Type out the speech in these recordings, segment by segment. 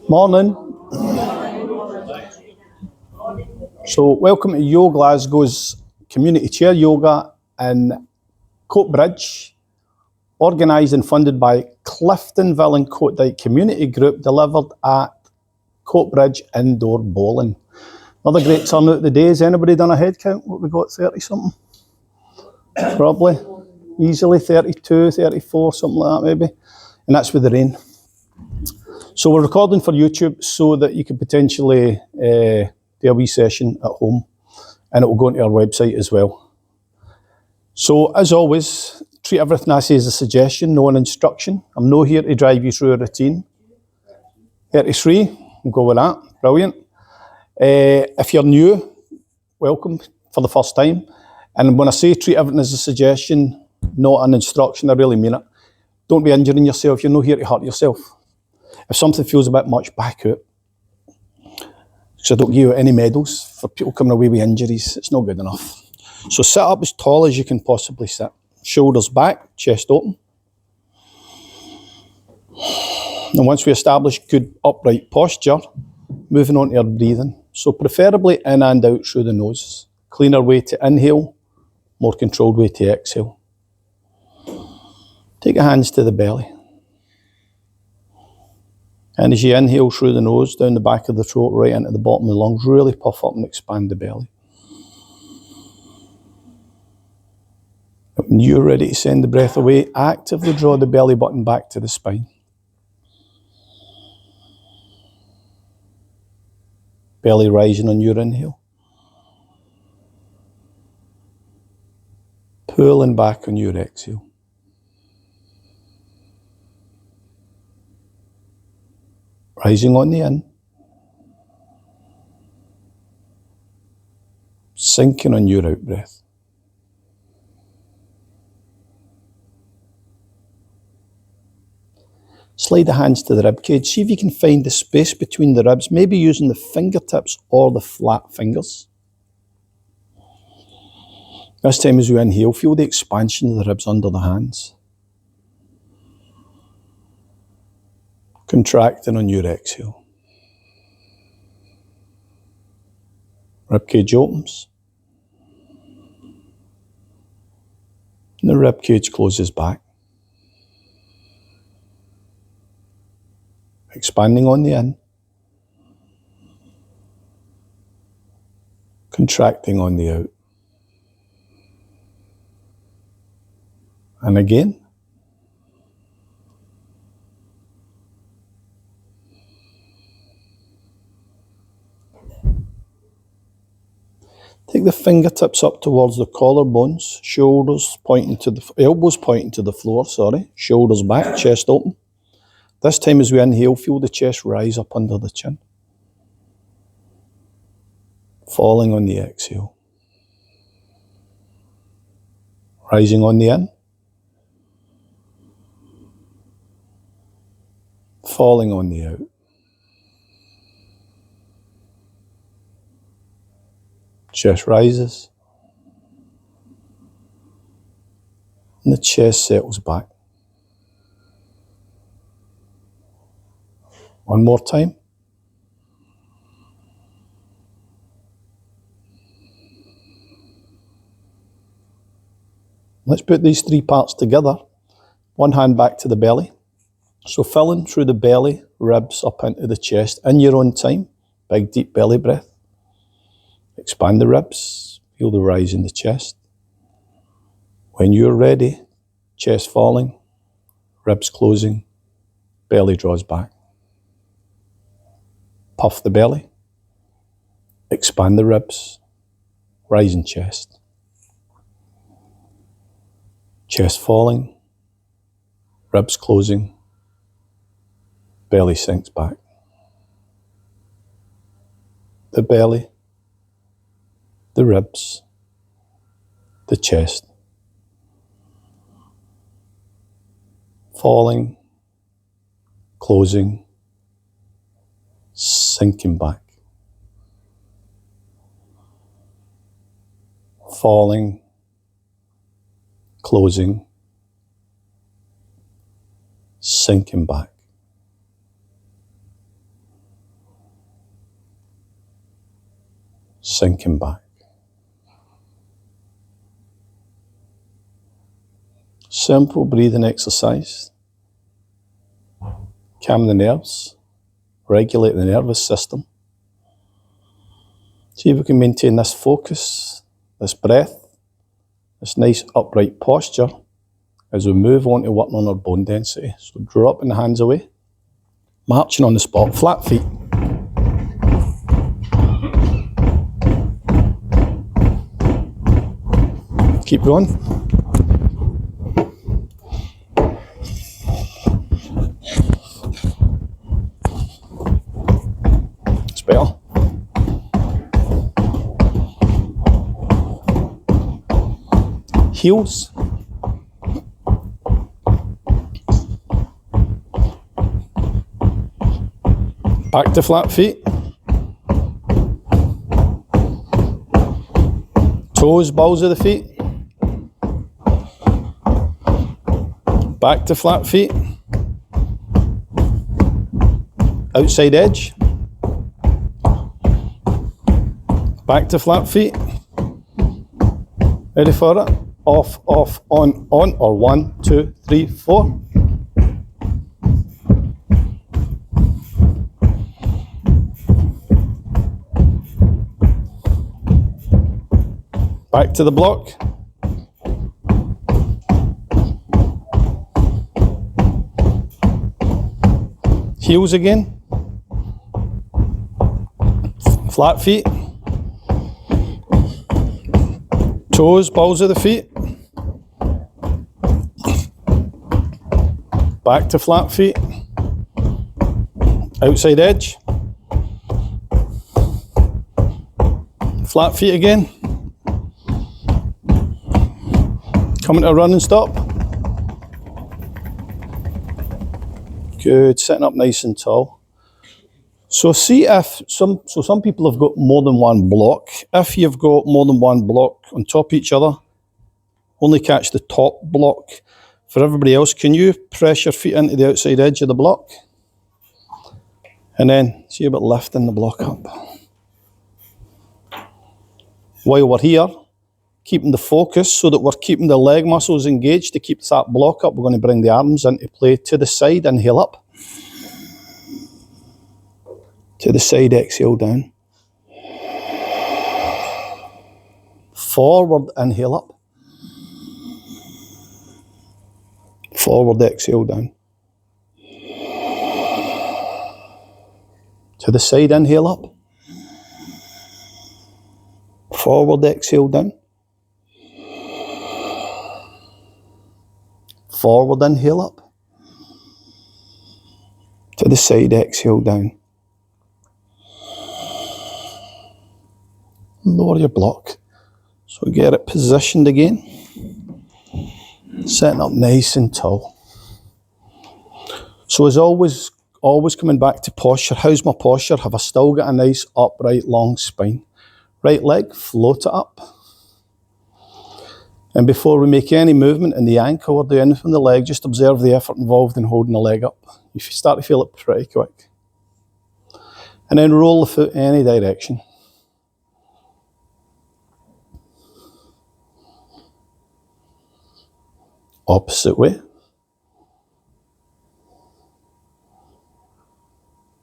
Morning. So welcome to Yo Glasgow's Community Chair Yoga in Coatbridge, organised and funded by CLIFTONVILLE and COATDYKE Community Group, delivered at Coatbridge Indoor Bowling. Another great turnout of the day. Has anybody done a head count? What we got, 30 something? Probably. Easily 32, 34, something like that maybe. And that's with the rain. So we're recording for YouTube so that you could potentially do a wee session at home, and it will go into our website as well. So as always, treat everything I say as a suggestion, no an instruction. I'm not here to drive you through a routine. 33, we'll go with that, brilliant. If you're new, welcome for the first time. And when I say treat everything as a suggestion, not an instruction, I really mean it. Don't be injuring yourself, you're not here to hurt yourself. If something feels a bit much, back out. So I don't give you any medals for people coming away with injuries. It's not good enough. So sit up as tall as you can possibly sit. Shoulders back, chest open. And once we establish good upright posture, moving on to our breathing. So preferably in and out through the nose. Cleaner way to inhale, more controlled way to exhale. Take your hands to the belly. And as you inhale through the nose, down the back of the throat, right into the bottom of the lungs, really puff up and expand the belly. When you're ready to send the breath away, actively draw the belly button back to the spine. Belly rising on your inhale. Pulling back on your exhale. Rising on the in. Sinking on your out breath. Slide the hands to the rib cage. See if you can find the space between the ribs, maybe using the fingertips or the flat fingers. This time as we inhale, feel the expansion of the ribs under the hands. Contracting on your exhale. Ribcage opens. And the ribcage closes back. Expanding on the in. Contracting on the out. And again. Take the fingertips up towards the collarbones, shoulders pointing to the, elbows pointing to the floor, shoulders back, chest open. This time as we inhale, feel the chest rise up under the chin. Falling on the exhale. Rising on the in. Falling on the out. Chest rises. And the chest settles back. One more time. Let's put these three parts together. One hand back to the belly. So filling through the belly, ribs up into the chest in your own time. Big deep belly breath. Expand the ribs. Feel the rise in the chest. When you're ready, chest falling, ribs closing, belly draws back. Puff the belly. Expand the ribs. Rise in chest. Chest falling, ribs closing, belly sinks back. The belly, the ribs, the chest. Falling, closing, sinking back. Falling, closing, sinking back. Sinking back. Simple breathing exercise. Calm the nerves, regulate the nervous system. See if we can maintain this focus, this breath, this nice upright posture as we move on to working on our bone density. So dropping the hands away, marching on the spot, flat feet. Keep going. It's better. Heels. Back to flat feet. Toes, balls of the feet. Back to flat feet. Outside edge. Back to flat feet. Ready for it? Off, on, or 1, 2, 3, 4. Back to the block. Heels again. Flat feet. Toes, balls of the feet. Back to flat feet. Outside edge. Flat feet again. Coming to a run and stop. Good, sitting up nice and tall. So see if some people have got more than one block. If you've got more than one block on top of each other, only catch the top block. For everybody else, can you press your feet into the outside edge of the block? And then see about lifting the block up. While we're here, keeping the focus so that we're keeping the leg muscles engaged to keep that block up. We're going to bring the arms into play to the side, inhale up. To the side, exhale down. Forward, inhale up. Forward, exhale down. To the side, inhale up. Forward, exhale down. Forward, inhale up. To the side, exhale down. Lower your block. So get it positioned again. Setting up nice and tall. So as always coming back to posture. How's my posture? Have I still got a nice upright long spine? Right leg, float it up. And before we make any movement in the ankle or do anything in the leg, just observe the effort involved in holding the leg up. You start to feel it pretty quick. And then roll the foot any direction. Opposite way.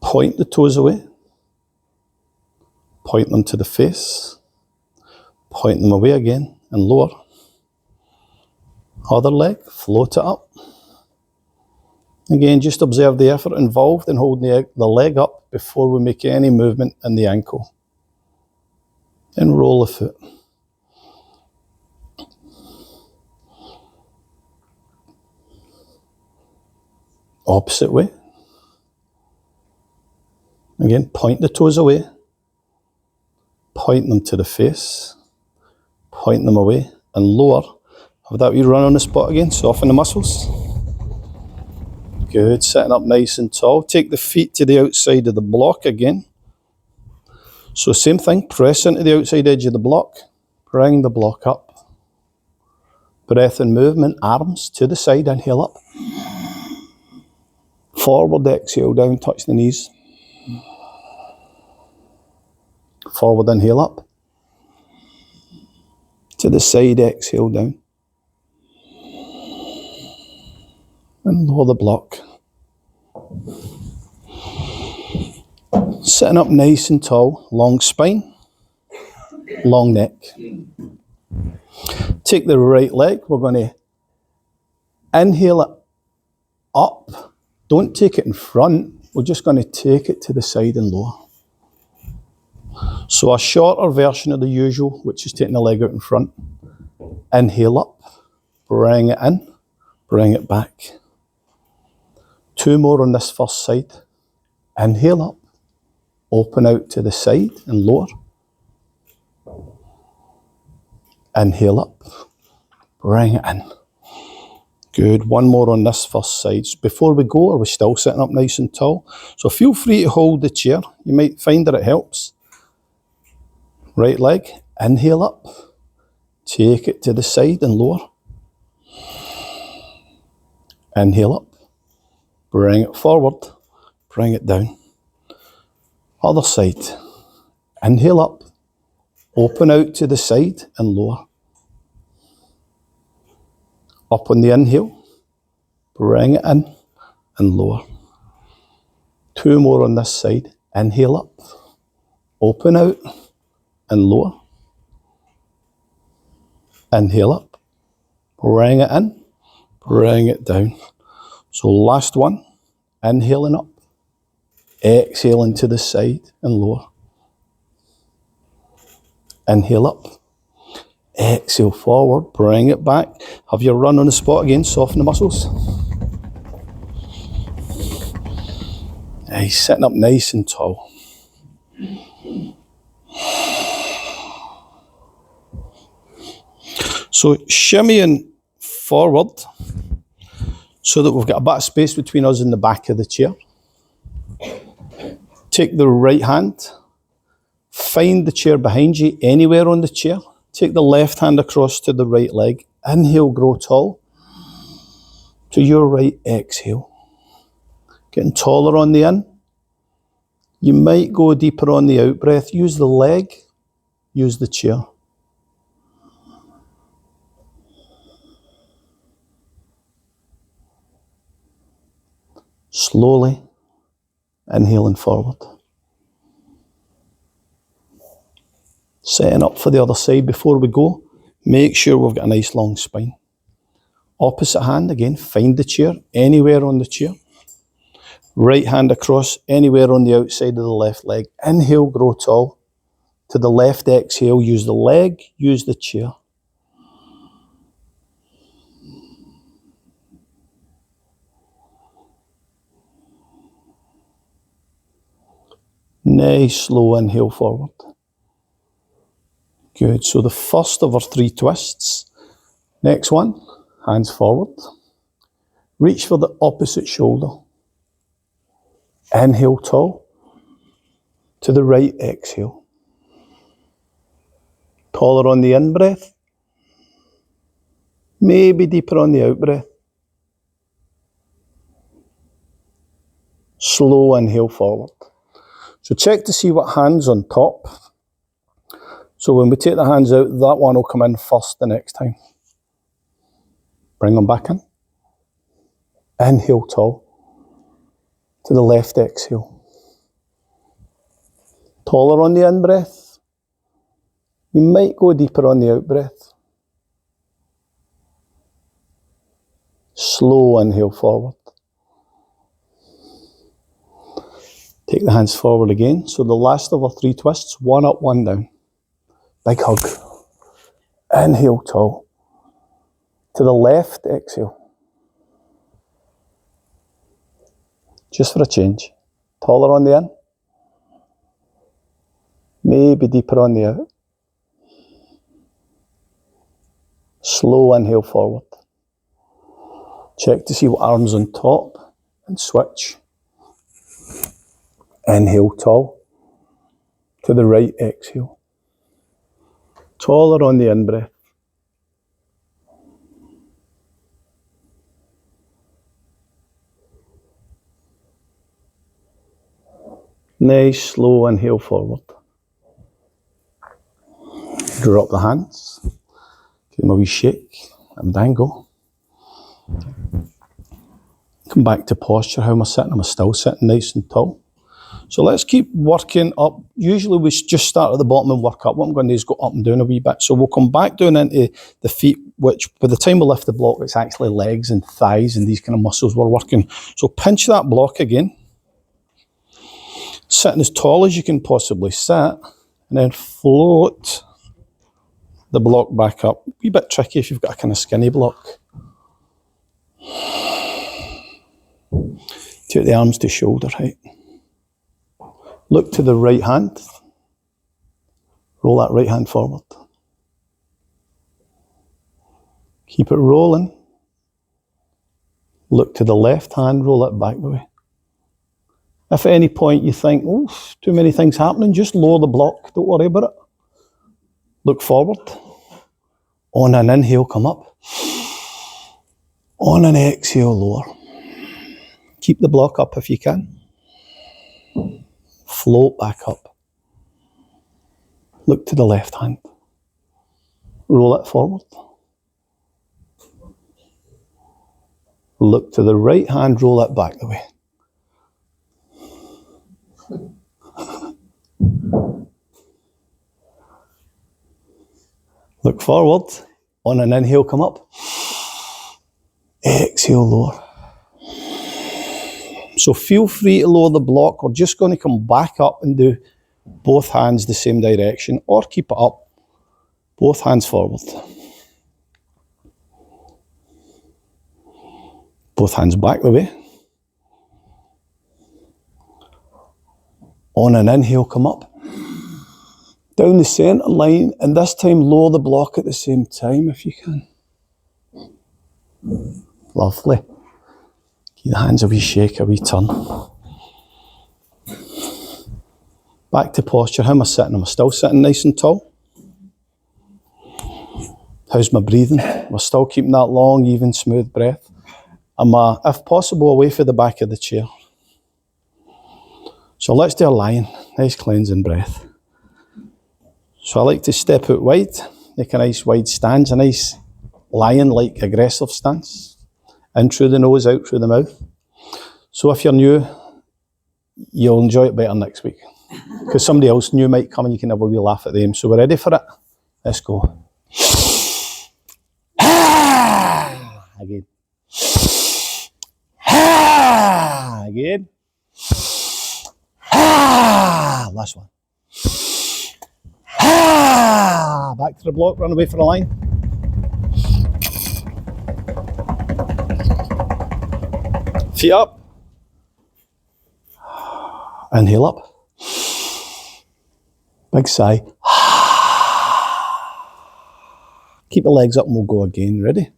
Point the toes away. Point them to the face. Point them away again and lower. Other leg, float it up. Again, just observe the effort involved in holding the leg up before we make any movement in the ankle. Then roll the foot. Opposite way. Again, point the toes away. Point them to the face. Point them away and lower. Have that wee run on the spot again, soften the muscles. Good, sitting up nice and tall. Take the feet to the outside of the block again. So same thing, press into the outside edge of the block. Bring the block up. Breath and movement, arms to the side, inhale up. Forward, exhale down, touch the knees. Forward, inhale up. To the side, exhale down. And lower the block. Sitting up nice and tall, long spine, long neck. Take the right leg, we're going to inhale it up. Don't take it in front, we're just going to take it to the side and lower. So a shorter version of the usual, which is taking the leg out in front. Inhale up, bring it in, bring it back. 2 more on this first side. Inhale up, open out to the side and lower. Inhale up, bring it in. Good, 1 more on this first side. Before we go, are we still sitting up nice and tall? So feel free to hold the chair. You might find that it helps. Right leg, inhale up, take it to the side and lower. Inhale up, bring it forward, bring it down. Other side, inhale up, open out to the side and lower. Up on the inhale, bring it in and lower. 2 more on this side, inhale up, open out and lower. Inhale up, bring it in, bring it down. So last one, inhaling up, exhaling to the side and lower. Inhale up, exhale forward, bring it back. Have your run on the spot again, soften the muscles. Nice, sitting up nice and tall. So shimmying forward so that we've got a bit of space between us and the back of the chair. Take the right hand, find the chair behind you, anywhere on the chair. Take the left hand across to the right leg. Inhale, grow tall. To your right, exhale. Getting taller on the in. You might go deeper on the out breath. Use the leg, use the chair. Slowly inhaling forward. Setting up for the other side. Before we go, make sure we've got a nice long spine. Opposite hand again, find the chair, anywhere on the chair. Right hand across, anywhere on the outside of the left leg. Inhale, grow tall. To the left, exhale, use the leg, use the chair. Nice, slow inhale forward. Good, so the first of our 3 twists. Next one, hands forward. Reach for the opposite shoulder. Inhale tall. To the right, exhale. Taller on the in-breath. Maybe deeper on the out-breath. Slow inhale forward. So check to see what hand's on top. So when we take the hands out, that one will come in first the next time. Bring them back in. Inhale tall. To the left, exhale. Taller on the in-breath. You might go deeper on the out-breath. Slow inhale forward. Take the hands forward again. So the last of our 3 twists, 1 up, 1 down. Big hug. Inhale tall. To the left, exhale. Just for a change. Taller on the in. Maybe deeper on the out. Slow inhale forward. Check to see what arm's on top and switch. Inhale tall. To the right, exhale. Taller on the in-breath. Nice, slow inhale forward. Drop the hands. Give them a wee shake. And dangle. Come back to posture. How am I sitting? Am I still sitting nice and tall? So let's keep working up. Usually we just start at the bottom and work up. What I'm going to do is go up and down a wee bit. So we'll come back down into the feet, which by the time we lift the block, it's actually legs and thighs and these kind of muscles we're working. So pinch that block again. Sitting as tall as you can possibly sit, and then float the block back up. A wee bit tricky if you've got a kind of skinny block. Take the arms to shoulder height. Look to the right hand. Roll that right hand forward. Keep it rolling. Look to the left hand, roll it back the way. If at any point you think, oh, too many things happening, just lower the block. Don't worry about it. Look forward. On an inhale, come up. On an exhale, lower. Keep the block up if you can. Float back up. Look to the left hand. Roll it forward. Look to the right hand, roll it back the way. Look forward. On an inhale, come up. Exhale, lower. So feel free to lower the block. We're just going to come back up and do both hands the same direction, or keep it up. Both hands forward. Both hands back the way. On an inhale, come up. Down the centre line, and this time lower the block at the same time if you can. Lovely. Give the hands a wee shake, a wee turn. Back to posture. How am I sitting? Am I still sitting nice and tall? How's my breathing? Am I still keeping that long, even, smooth breath? Am I, if possible, away from the back of the chair? So let's do a lion. Nice cleansing breath. So I like to step out wide, make a nice wide stance, a nice lion-like aggressive stance. In through the nose, out through the mouth. So if you're new, you'll enjoy it better next week. Because somebody else new might come and you can have a wee laugh at them. So we're ready for it? Let's go. Again. Again. Last one. Back to the block, run away for the line. Feet up. Inhale up. Big sigh. Keep the legs up and we'll go again. Ready?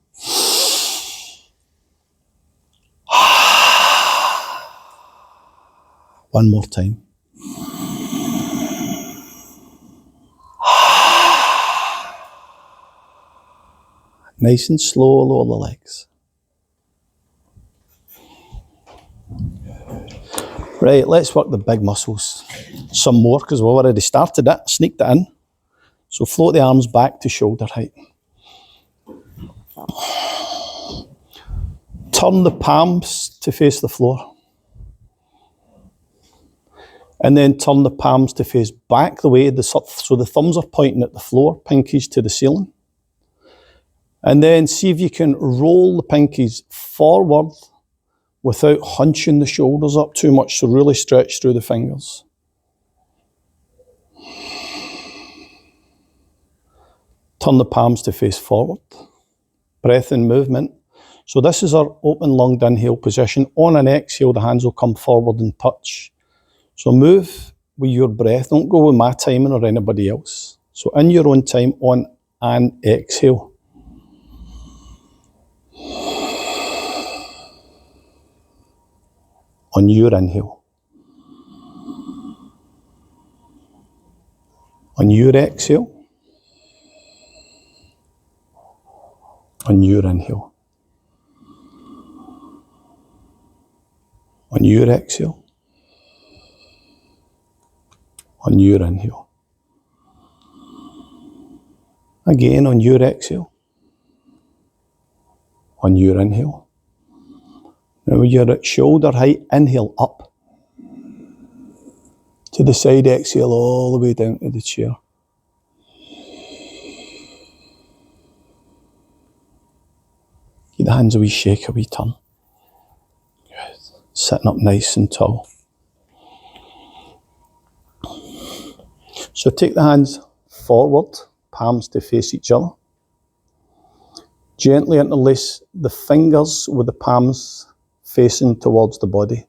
One more time. Nice and slow, lower the legs. Right, let's work the big muscles some more because we've already started it, sneaked it in. So float the arms back to shoulder height. Turn the palms to face the floor. And then turn the palms to face back the way, so the thumbs are pointing at the floor, pinkies to the ceiling. And then see if you can roll the pinkies forward without hunching the shoulders up too much, so really stretch through the fingers. Turn the palms to face forward. Breath and movement. So this is our open lunged inhale position. On an exhale, the hands will come forward and touch. So move with your breath. Don't go with my timing or anybody else. So in your own time, on and exhale. On your inhale. On your exhale. On your inhale. On your exhale. On your inhale. Again, on your exhale. On your inhale. Now when you're at shoulder height, inhale up to the side, exhale all the way down to the chair. Give the hands a wee shake, a wee turn. Good. Sitting up nice and tall. So take the hands forward, palms to face each other. Gently interlace the fingers with the palms facing towards the body.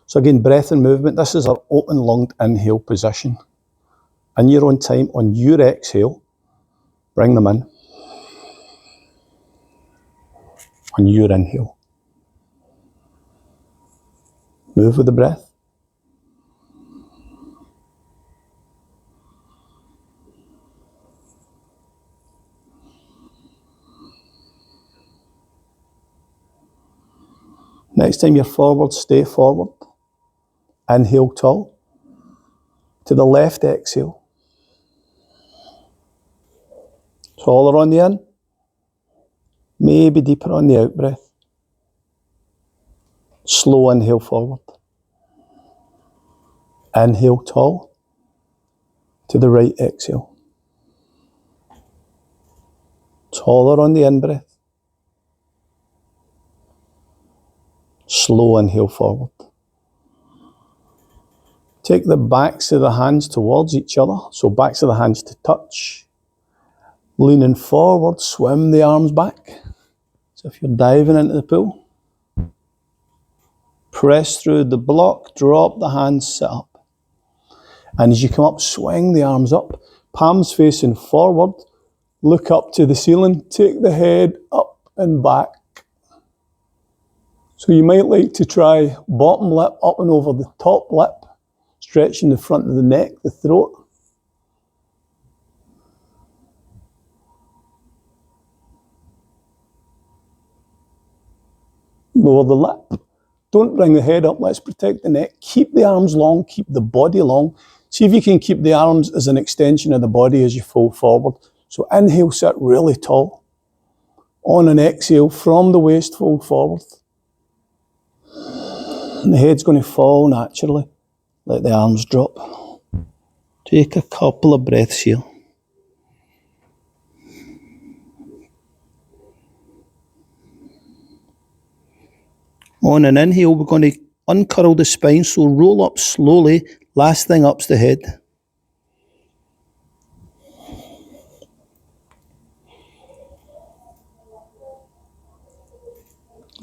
So again, breath and movement. This is our open lunged inhale position. In your own time, on your exhale, bring them in. On your inhale. Move with the breath. Next time you're forward, stay forward. Inhale tall. To the left, exhale. Taller on the in. Maybe deeper on the out breath. Slow inhale forward. Inhale tall. To the right, exhale. Taller on the in breath. Slow inhale forward. Take the backs of the hands towards each other. So backs of the hands to touch. Leaning forward, swim the arms back. So if you're diving into the pool, press through the block, drop the hands, sit up. And as you come up, swing the arms up. Palms facing forward. Look up to the ceiling. Take the head up and back. So you might like to try bottom lip up and over the top lip, stretching the front of the neck, the throat. Lower the lip. Don't bring the head up. Let's protect the neck. Keep the arms long. Keep the body long. See if you can keep the arms as an extension of the body as you fall forward. So inhale, sit really tall. On an exhale, from the waist, fold forward. And the head's going to fall naturally. Let the arms drop. Take a couple of breaths here. On an inhale, we're going to uncurl the spine, so roll up slowly. Last thing up's the head.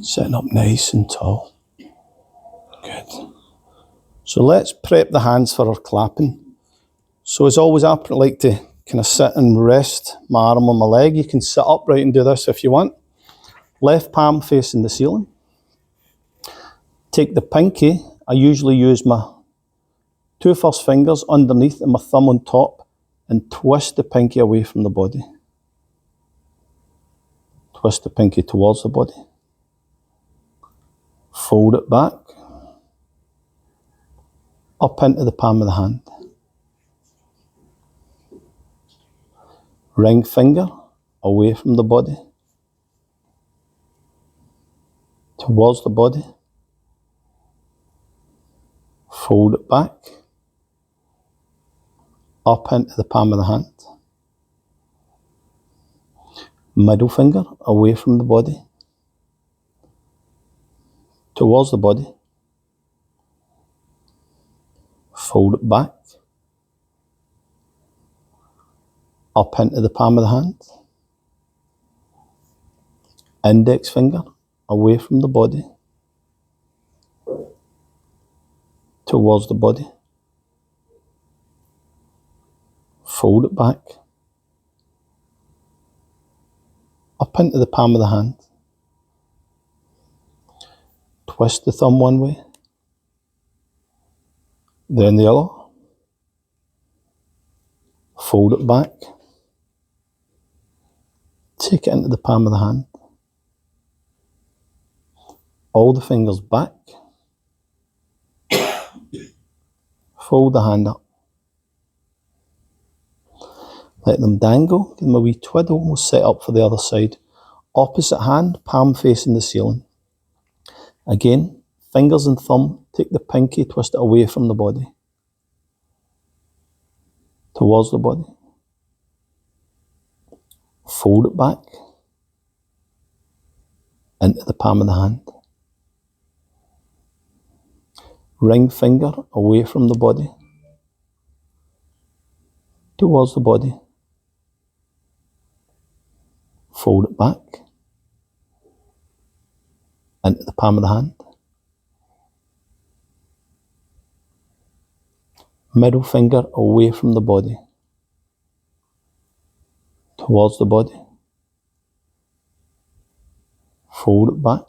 Sitting up nice and tall. Good. So let's prep the hands for our clapping. So as always, I like to kind of sit and rest my arm on my leg. You can sit upright and do this if you want. Left palm facing the ceiling. Take the pinky. I usually use my two first fingers underneath and my thumb on top and twist the pinky away from the body. Twist the pinky towards the body. Fold it back. Up into the palm of the hand. Ring finger away from the body. Towards the body. Fold it back. Up into the palm of the hand. Middle finger away from the body. Towards the body. Fold it back. Up into the palm of the hand. Index finger away from the body. Towards the body. Fold it back. Up into the palm of the hand. Twist the thumb one way. Then the other. Fold it back. Take it into the palm of the hand. All the fingers back. Fold the hand up. Let them dangle. Give them a wee twiddle. We'll set up for the other side. Opposite hand, palm facing the ceiling. Again, fingers and thumb. Take the pinky, twist it away from the body. Towards the body. Fold it back. Into the palm of the hand. Ring finger away from the body. Towards the body. Fold it back. Into the palm of the hand. Middle finger away from the body. Towards the body. Fold it back.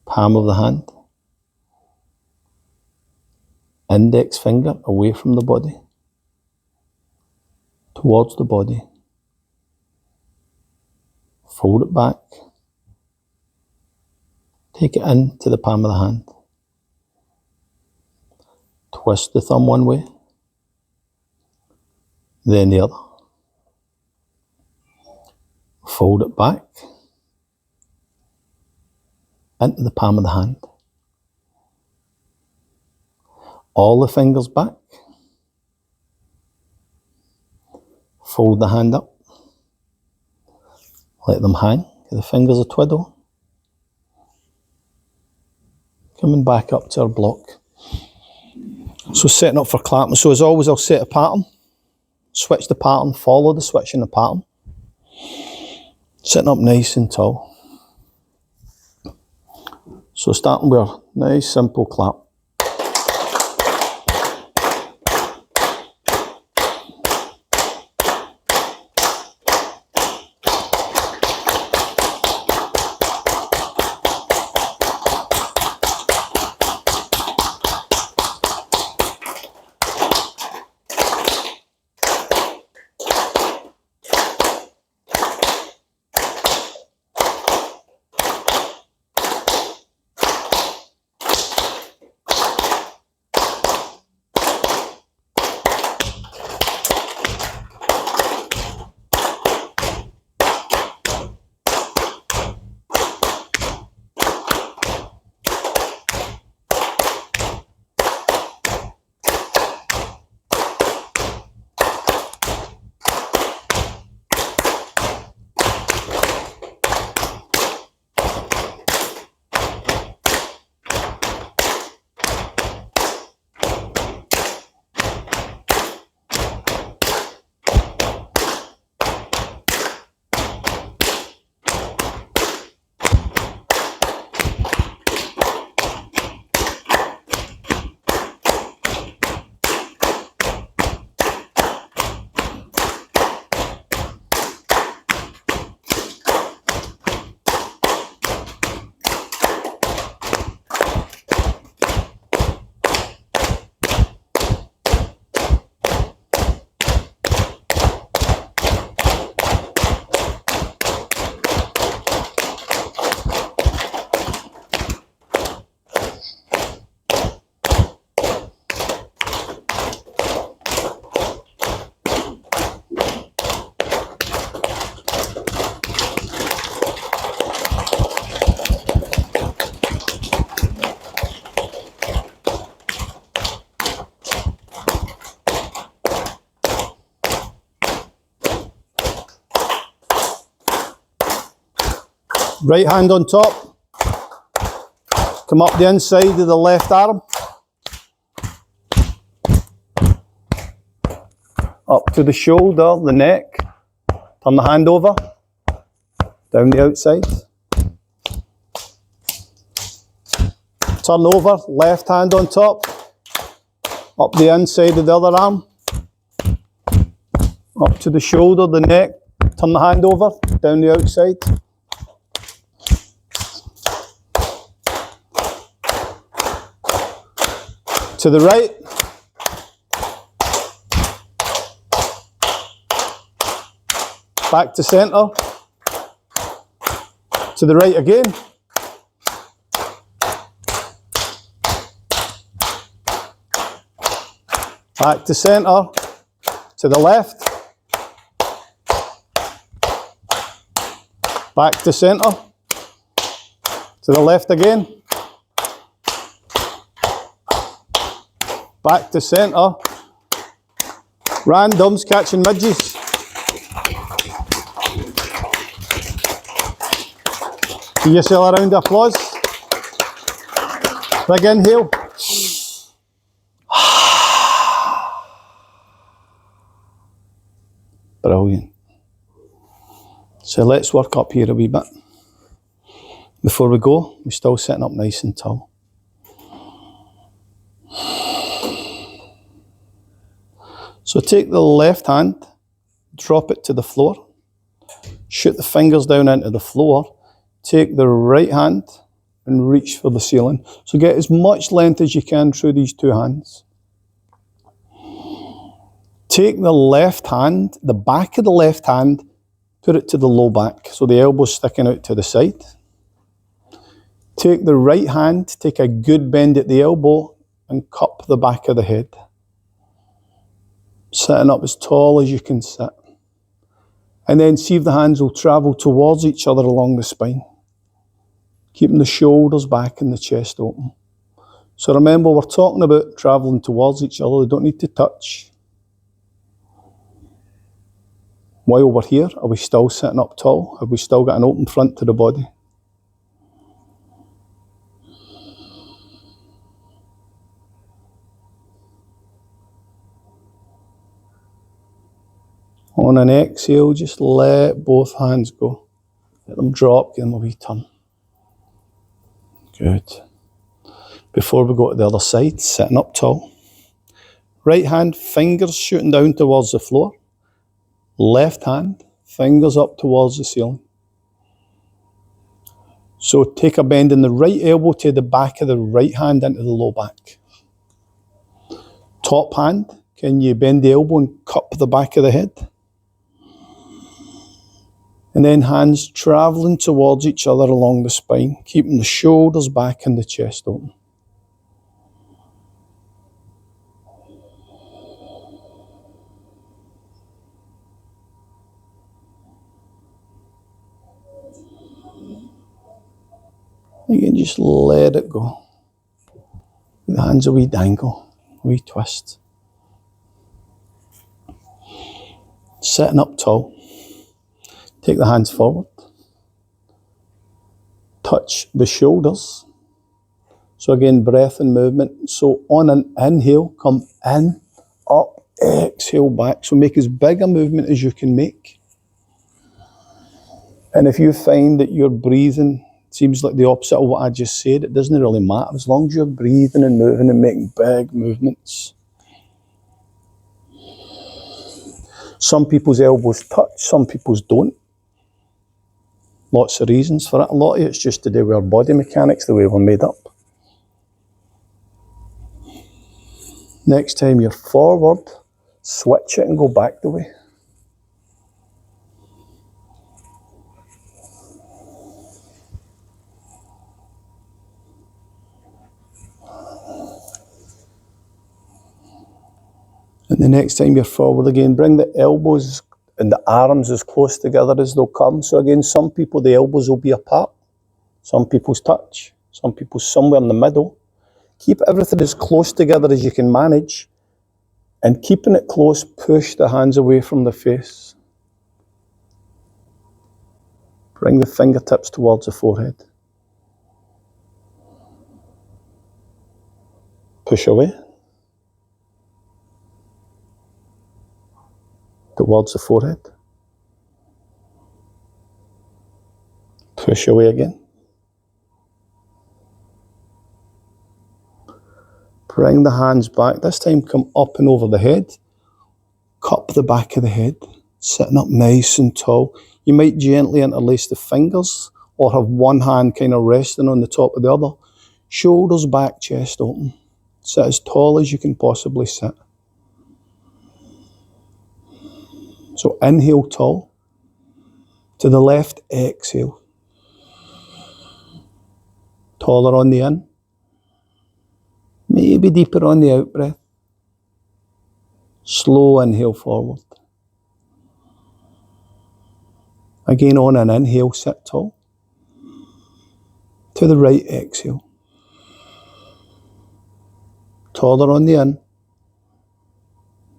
Palm of the hand. Index finger away from the body. Towards the body. Fold it back. Take it into the palm of the hand. Twist the thumb one way. Then the other. Fold it back. Into the palm of the hand. All the fingers back. Fold the hand up. Let them hang. Give the fingers a twiddle. Coming back up to our block. So setting up for clapping. So as always, I'll set a pattern. Switch the pattern. Follow the switch in the pattern. Sitting up nice and tall. So starting with a nice simple clap. Right hand on top. Come up the inside of the left arm. Up to the shoulder, the neck. Turn the hand over. Down the outside. Turn over, left hand on top. Up the inside of the other arm. to the shoulder, the neck, turn the hand over, down the outside. To the right. Back to centre. To the right again. Back to centre. To the left. Back to centre. To the left again. Back to centre. Randoms catching midges. Give yourself a round of applause. Big inhale. Brilliant. So let's work up here a wee bit. Before we go, we're still sitting up nice and tall. So take the left hand, drop it to the floor, shoot the fingers down into the floor, take the right hand and reach for the ceiling. So get as much length as you can through these two hands. Take the left hand, the back of the left hand, put it to the low back, so the elbow's sticking out to the side. Take the right hand, take a good bend at the elbow and cup the back of the head. Sitting up as tall as you can sit. And then see if the hands will travel towards each other along the spine. Keeping the shoulders back and the chest open. So remember, we're talking about travelling towards each other. They don't need to touch. While we're here, are we still sitting up tall? Have we still got an open front to the body? On an exhale, just let both hands go. Let them drop, give them a wee turn. Good. Before we go to the other side, sitting up tall. Right hand, fingers shooting down towards the floor. Left hand, fingers up towards the ceiling. So take a bend in the right elbow to the back of the right hand into the low back. Top hand, can you bend the elbow and cup the back of the head? And then hands travelling towards each other along the spine, keeping the shoulders back and the chest open. Again, just let it go. The hands a wee dangle, a wee twist. Sitting up tall. Take the hands forward. Touch the shoulders. So again, breath and movement. So on an inhale, come in, up, exhale back. So make as big a movement as you can make. And if you find that your breathing seems like the opposite of what I just said, it doesn't really matter. As long as you're breathing and moving and making big movements. Some people's elbows touch, some people's don't. Lots of reasons for it. A lot of it's just to do with our body mechanics, the way we're made up. Next time you're forward, switch it and go back the way. And the next time you're forward again, bring the elbows and the arms as close together as they'll come. So again, some people, the elbows will be apart. Some people's touch. Some people somewhere in the middle. Keep everything as close together as you can manage. And keeping it close, push the hands away from the face. Bring the fingertips towards the forehead. Push away. Towards the forehead. Push away again. Bring the hands back. This time come up and over the head. Cup the back of the head. Sitting up nice and tall. You might gently interlace the fingers or have one hand kind of resting on the top of the other. Shoulders back, chest open. Sit as tall as you can possibly sit. So inhale tall. To the left, exhale. Taller on the in. Maybe deeper on the out breath. Slow inhale forward. Again on an inhale, sit tall. To the right, exhale. Taller on the in.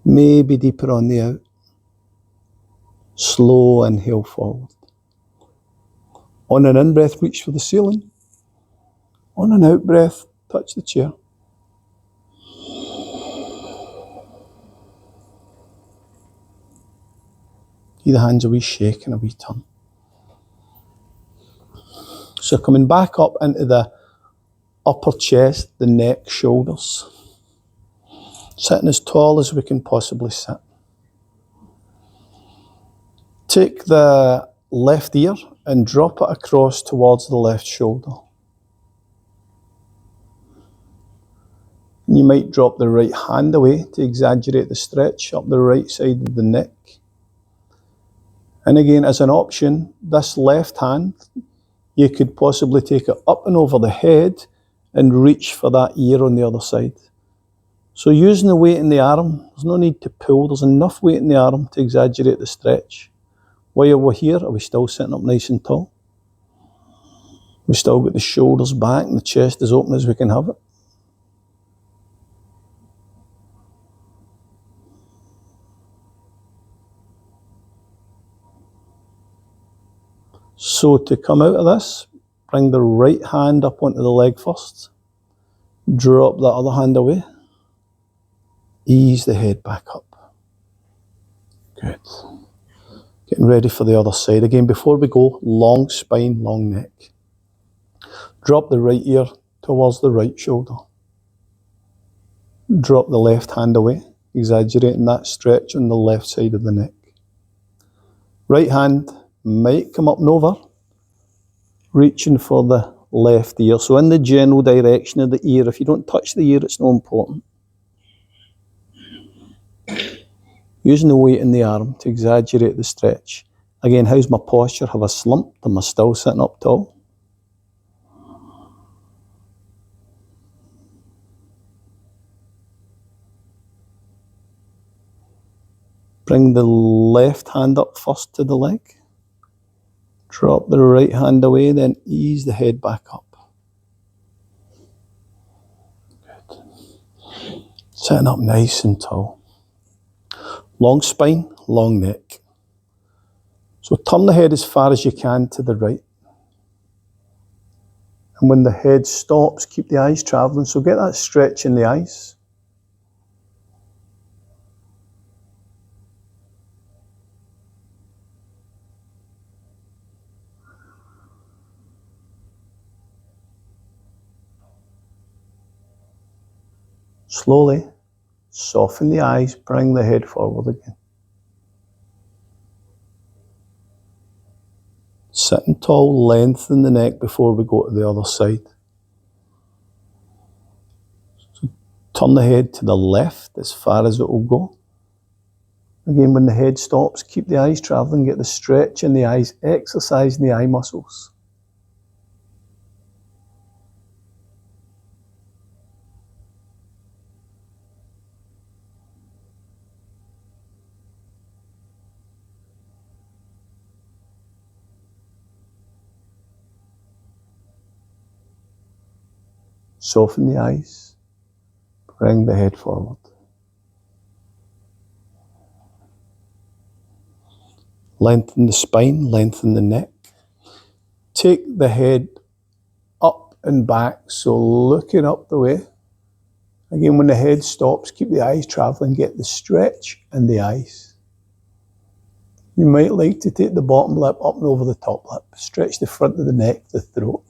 Maybe deeper on the out. Slow inhale forward. On an in breath, reach for the ceiling. On an out breath, touch the chair. Give the hands a wee shake and a wee turn. So coming back up into the upper chest, the neck, shoulders. Sitting as tall as we can possibly sit. Take the left ear and drop it across towards the left shoulder. You might drop the right hand away to exaggerate the stretch up the right side of the neck. And again, as an option, this left hand, you could possibly take it up and over the head and reach for that ear on the other side. So using the weight in the arm, there's no need to pull, there's enough weight in the arm to exaggerate the stretch. While we're here, are we still sitting up nice and tall? We still got the shoulders back and the chest as open as we can have it. So to come out of this, bring the right hand up onto the leg first. Drop that other hand away. Ease the head back up. Good. Getting ready for the other side. Again, before we go, long spine, long neck. Drop the right ear towards the right shoulder. Drop the left hand away, exaggerating that stretch on the left side of the neck. Right hand might come up and over, reaching for the left ear. So in the general direction of the ear, if you don't touch the ear, it's not important. Using the weight in the arm to exaggerate the stretch. Again, how's my posture? Have I slumped? Am I still sitting up tall? Bring the left hand up first to the leg. Drop the right hand away, then ease the head back up. Good. Sitting up nice and tall. Long spine, long neck. So turn the head as far as you can to the right. And when the head stops, keep the eyes travelling. So get that stretch in the eyes. Slowly soften the eyes, bring the head forward again. Sitting tall, lengthen the neck before we go to the other side. So turn the head to the left as far as it will go. Again, when the head stops, keep the eyes travelling, get the stretch in the eyes, exercising the eye muscles. Soften the eyes, bring the head forward. Lengthen the spine, lengthen the neck. Take the head up and back, so looking up the way. Again, when the head stops, keep the eyes travelling, get the stretch in the eyes. You might like to take the bottom lip up and over the top lip. Stretch the front of the neck, the throat.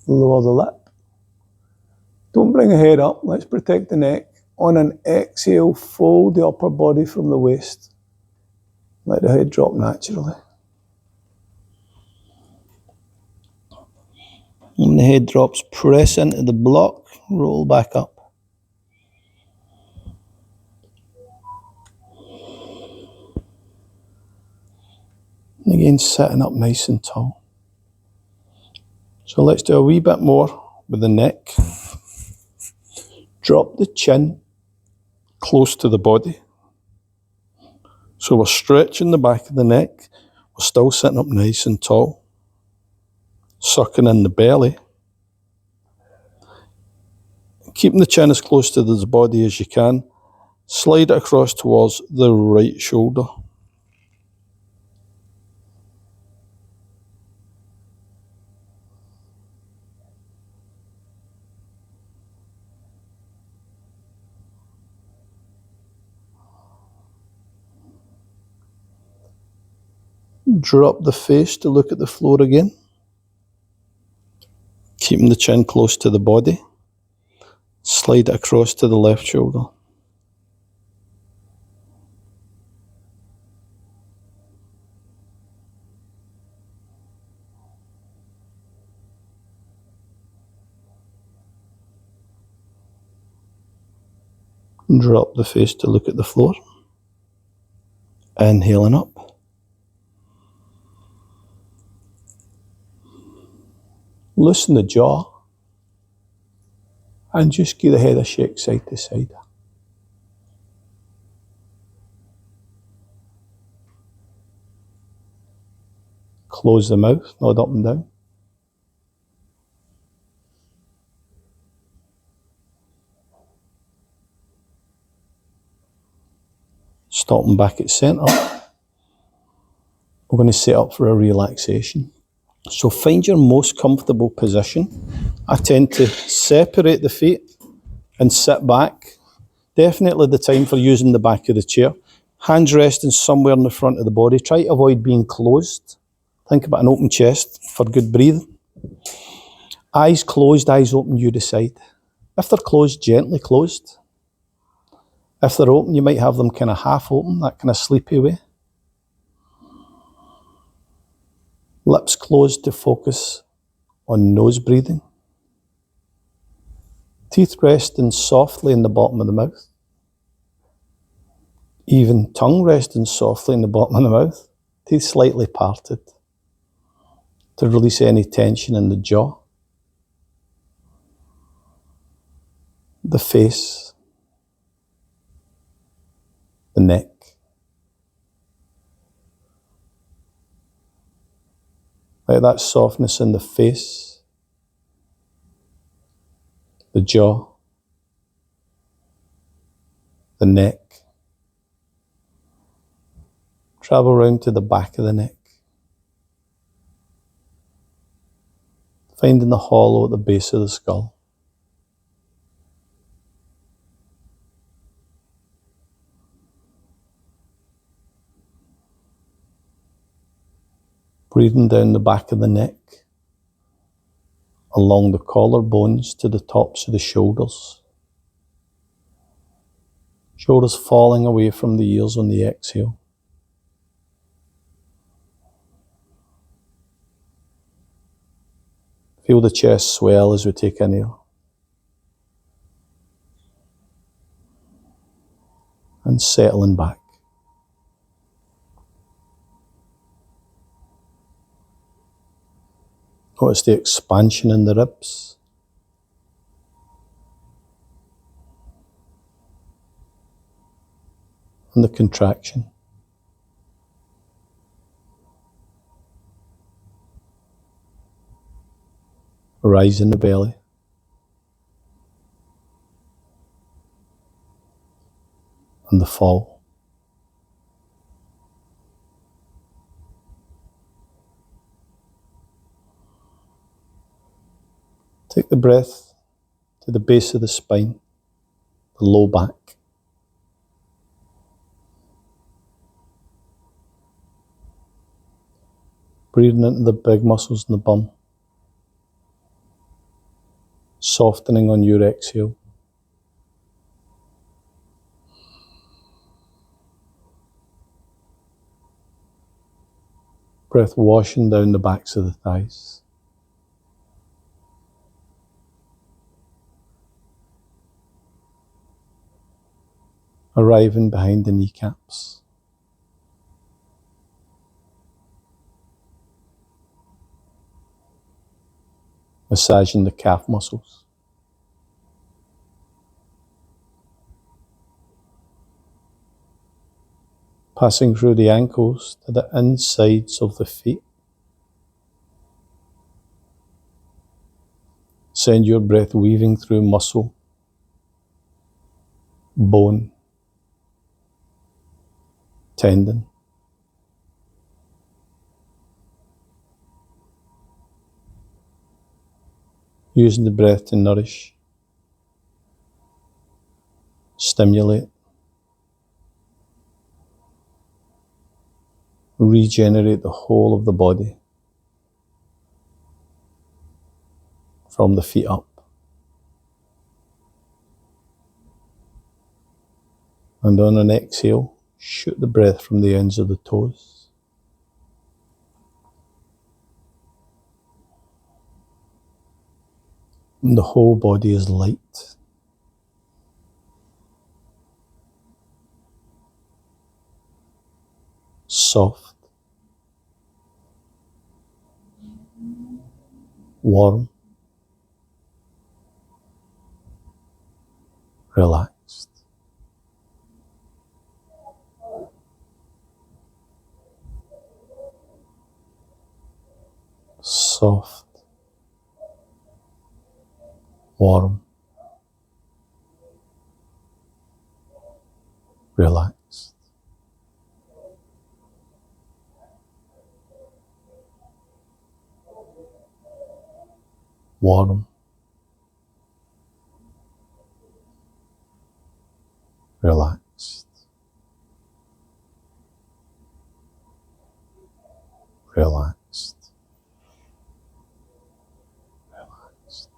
Lower the lip. Don't bring the head up. Let's protect the neck. On an exhale, fold the upper body from the waist. Let the head drop naturally. When the head drops, press into the block, roll back up. And again, sitting up nice and tall. So let's do a wee bit more with the neck. Drop the chin close to the body. So we're stretching the back of the neck. We're still sitting up nice and tall. Sucking in the belly. Keeping the chin as close to the body as you can. Slide it across towards the right shoulder. Drop the face to look at the floor again. Keeping the chin close to the body. Slide it across to the left shoulder. Drop the face to look at the floor. Inhaling up. Loosen the jaw. And just give the head a shake side to side. Close the mouth, nod up and down. Stopping back at centre. We're going to set up for a relaxation. So find your most comfortable position. I tend to separate the feet and sit back. Definitely the time for using the back of the chair. Hands resting somewhere in the front of the body. Try to avoid being closed. Think about an open chest for good breathing. Eyes closed, eyes open, you decide. If they're closed, gently closed. If they're open, you might have them kind of half open, that kind of sleepy way. Lips closed to focus on nose breathing. Teeth resting softly in the bottom of the mouth. Even tongue resting softly in the bottom of the mouth. Teeth slightly parted to release any tension in the jaw. The face. The neck. Like that softness in the face, the jaw, the neck. Travel around to the back of the neck. Finding the hollow at the base of the skull. Breathing down the back of the neck, along the collarbones to the tops of the shoulders. Shoulders falling away from the ears on the exhale. Feel the chest swell as we take in air. And settling back. Notice the expansion in the ribs. And the contraction. Rise in the belly. And the fall. Take the breath to the base of the spine, the low back. Breathing into the big muscles in the bum. softening on your exhale. Breath washing down the backs of the thighs. Arriving behind the kneecaps. Massaging the calf muscles. Passing through the ankles to the insides of the feet. Send your breath weaving through muscle, bone, tendon. Using the breath to nourish, stimulate, regenerate the whole of the body from the feet up. And on an exhale, shoot the breath from the ends of the toes. And the whole body is light. Soft. Warm. Relaxed. Soft. Warm. Relaxed. Warm. Relaxed. Relaxed. Relaxed.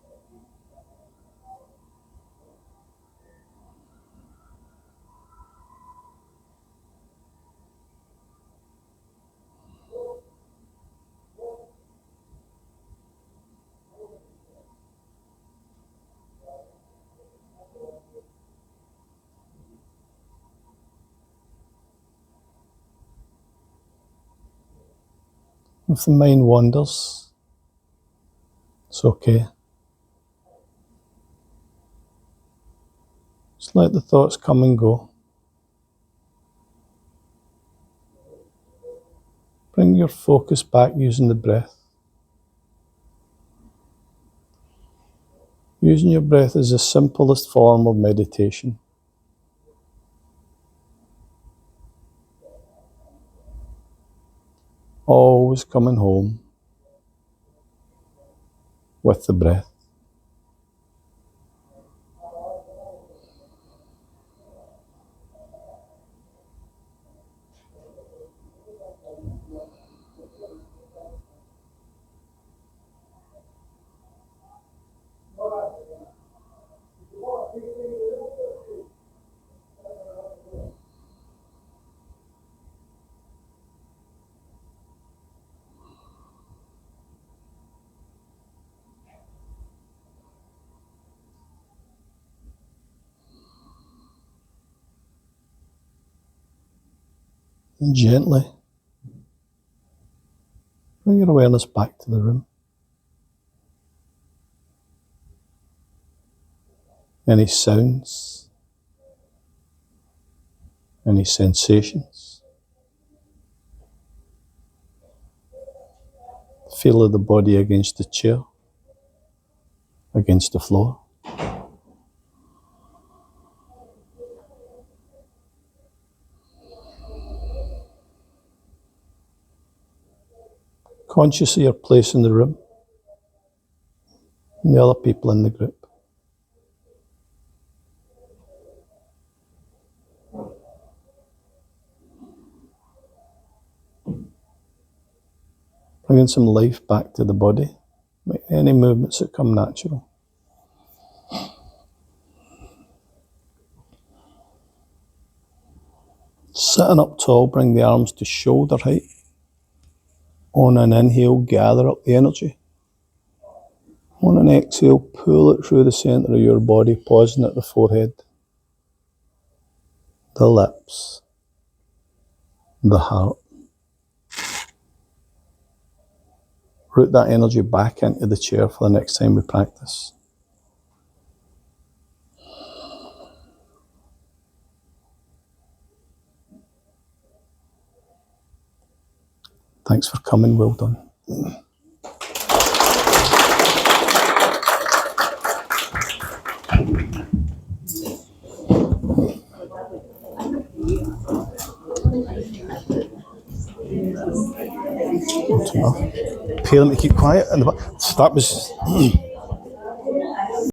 If the mind wanders, it's okay. Just let the thoughts come and go. Bring your focus back using the breath. Using your breath is the simplest form of meditation. Always coming home with the breath. And gently bring your awareness back to the room. Any sounds, any sensations. Feel of the body against the chair, against the floor. Conscious of your place in the room and the other people in the group. Bringing some life back to the body. Make any movements that come natural. Sitting up tall, bring the arms to shoulder height. On an inhale, gather up the energy. On an exhale, pull it through the centre of your body, pausing at the forehead, the lips, the heart. Route that energy back into the chair for the next time we practice. Thanks for coming, well done. Pay them to keep quiet. And that was